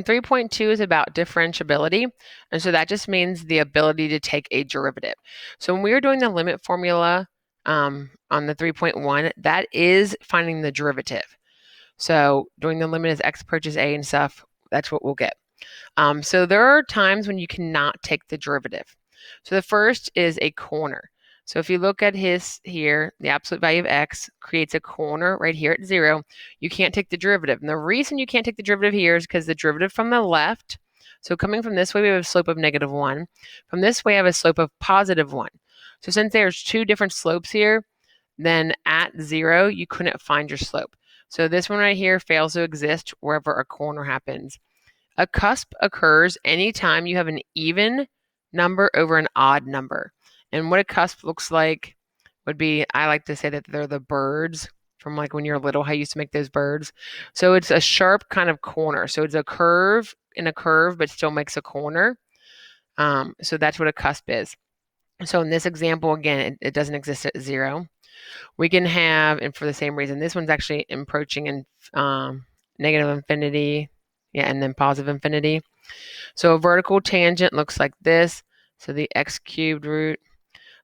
then 3.2 is about differentiability. And so that just means the ability to take a derivative. So when we were doing the limit formula on the 3.1, that is finding the derivative. So doing the limit as x approaches a and stuff, that's what we'll get. So there are times when you cannot take the derivative. So the first is a corner. So if you look at his here, the absolute value of x creates a corner right here at 0. You can't take the derivative. And the reason you can't take the derivative here is because the derivative from the left, so coming from this way, we have a slope of -1. From this way, I have a slope of +1. So since there's two different slopes here, then at 0, you couldn't find your slope. So this one right here fails to exist wherever a corner happens. A cusp occurs anytime you have an even number over an odd number. And what a cusp looks like would be, I like to say that they're the birds from like when you're little, how you used to make those birds. So it's a sharp kind of corner. So it's a curve in a curve, but still makes a corner. So that's what a cusp is. So in this example, again, it doesn't exist at 0. We can have, and for the same reason, this one's actually approaching in negative infinity, yeah, and then positive infinity. So a vertical tangent looks like this. So the x cubed root.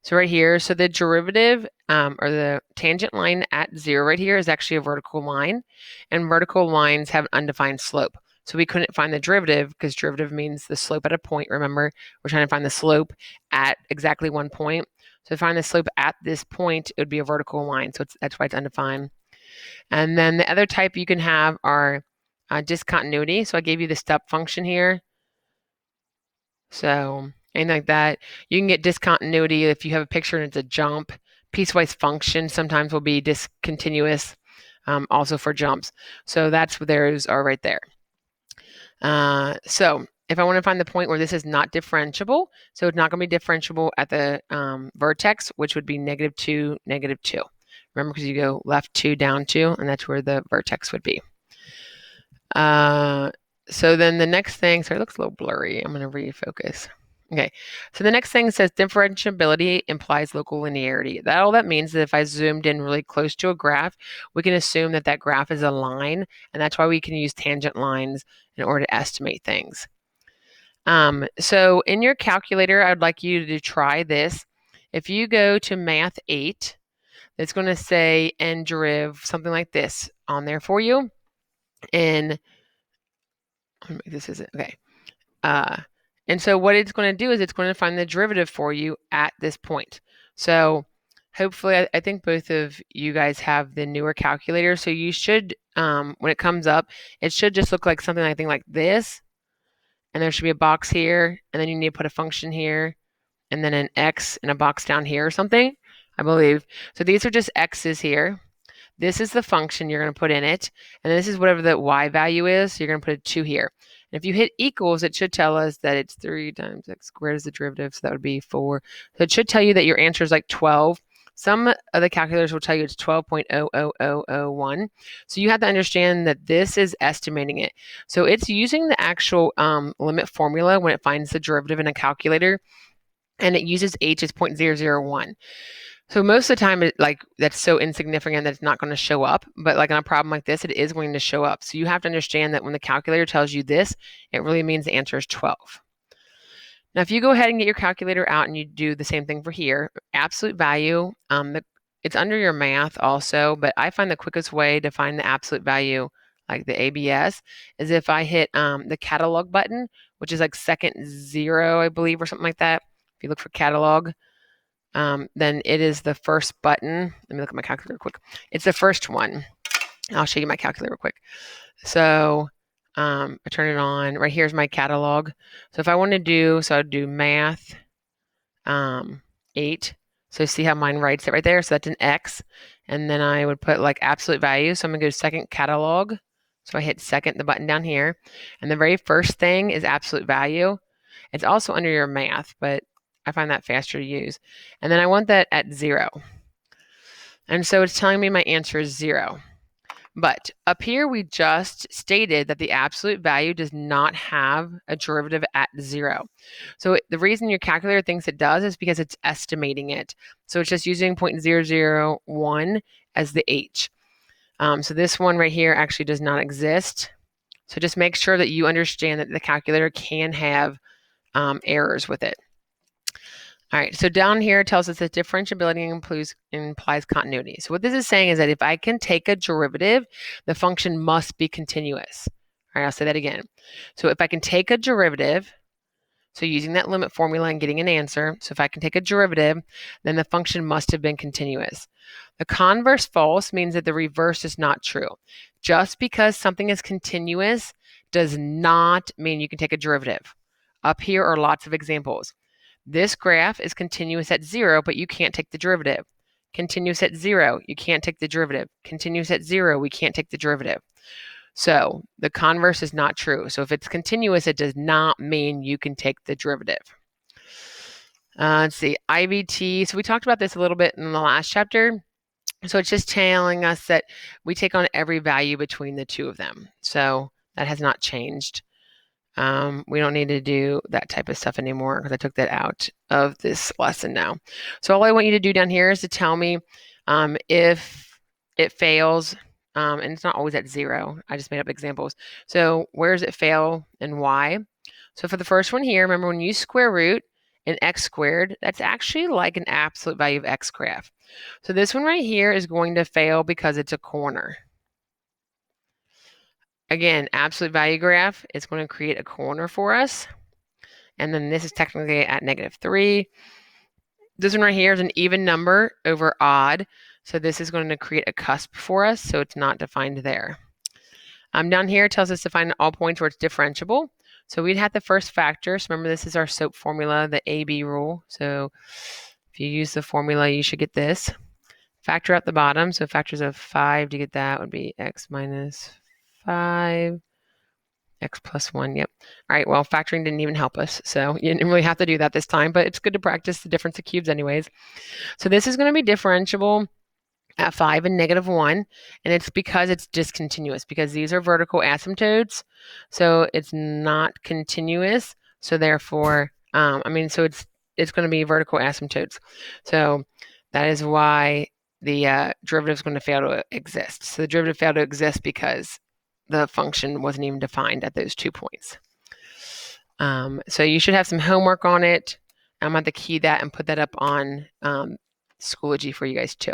So right here, so the derivative or the tangent line at 0 right here is actually a vertical line, and vertical lines have an undefined slope. So we couldn't find the derivative because derivative means the slope at a point. Remember, we're trying to find the slope at exactly one point. So to find the slope at this point, it would be a vertical line. So that's why it's undefined. And then the other type you can have are discontinuity. So I gave you the step function here. So anything like that. You can get discontinuity if you have a picture and it's a jump. Piecewise function sometimes will be discontinuous, also for jumps. So that's what those are right there. So if I want to find the point where this is not differentiable, so it's not going to be differentiable at the vertex, which would be -2, -2. Remember, because you go left 2, down 2, and that's where the vertex would be. So then the next thing, sorry, it looks a little blurry. I'm going to refocus. Okay, so the next thing says differentiability implies local linearity. All that means that if I zoomed in really close to a graph, we can assume that that graph is a line, and that's why we can use tangent lines in order to estimate things. So in your calculator, I'd like you to try this. If you go to Math 8, it's going to say n-deriv, something like this on there for you. And this isn't okay. And so what it's going to do is it's going to find the derivative for you at this point. So hopefully, I think both of you guys have the newer calculator. So you should, when it comes up, it should just look like something I think like this. And there should be a box here. And then you need to put a function here. And then an x in a box down here or something, I believe. So these are just x's here. This is the function you're going to put in it. And this is whatever the y value is. So you're going to put a 2 here. And if you hit equals, it should tell us that it's 3 times x squared is the derivative. So that would be 4. So it should tell you that your answer is like 12. Some of the calculators will tell you it's 12.00001. So you have to understand that this is estimating it. So it's using the actual limit formula when it finds the derivative in a calculator. And it uses h as 0.001. So most of the time, that's so insignificant that it's not going to show up. But like on a problem like this, it is going to show up. So you have to understand that when the calculator tells you this, it really means the answer is 12. Now, if you go ahead and get your calculator out and you do the same thing for here, absolute value, it's under your math also, but I find the quickest way to find the absolute value, like the ABS, is if I hit the catalog button, which is like second 0, I believe, or something like that. If you look for catalog, then it is the first button. Let me look at my calculator real quick. It's the first one. I'll show you my calculator real quick. So I turn it on. Right here's my catalog. So if I want to do, so I'd do math 8. So see how mine writes it right there? So that's an X. And then I would put like absolute value. So I'm going to go to second catalog. So I hit second, the button down here. And the very first thing is absolute value. It's also under your math, but I find that faster to use. And then I want that at 0. And so it's telling me my answer is 0. But up here, we just stated that the absolute value does not have a derivative at 0. So the reason your calculator thinks it does is because it's estimating it. So it's just using 0.001 as the h. So this one right here actually does not exist. So just make sure that you understand that the calculator can have errors with it. All right, so down here it tells us that differentiability implies continuity. So what this is saying is that if I can take a derivative, the function must be continuous. All right, I'll say that again. So if I can take a derivative, so using that limit formula and getting an answer, so if I can take a derivative, then the function must have been continuous. The converse false means that the reverse is not true. Just because something is continuous does not mean you can take a derivative. Up here are lots of examples. This graph is continuous at 0, but you can't take the derivative. Continuous at 0, you can't take the derivative. Continuous at 0, we can't take the derivative. So the converse is not true. So if it's continuous, it does not mean you can take the derivative. Let's see, IVT. So we talked about this a little bit in the last chapter. So it's just telling us that we take on every value between the two of them. So that has not changed. We don't need to do that type of stuff anymore because I took that out of this lesson now. So all I want you to do down here is to tell me if it fails, and it's not always at 0. I just made up examples. So where does it fail and why? So for the first one here, remember when you square root an x squared, that's actually like an absolute value of x graph. So this one right here is going to fail because it's a corner. Again, absolute value graph is going to create a corner for us. And then this is technically at -3. This one right here is an even number over odd. So this is going to create a cusp for us. So it's not defined there. Down here it tells us to find all points where it's differentiable. So we'd have the first factor. So remember, this is our SOAP formula, the AB rule. So if you use the formula, you should get this. Factor out the bottom. So factors of 5 to get that would be x minus 5, x plus 1. Yep. All right. Well, factoring didn't even help us. So you didn't really have to do that this time, but it's good to practice the difference of cubes anyways. So this is going to be differentiable at 5 and -1. And it's because it's discontinuous, because these are vertical asymptotes. So it's not continuous. So therefore, so it's going to be vertical asymptotes. So that is why the derivative is going to fail to exist. So the derivative failed to exist because the function wasn't even defined at those 2 points. So you should have some homework on it. I'm going to key that and put that up on Schoology for you guys too.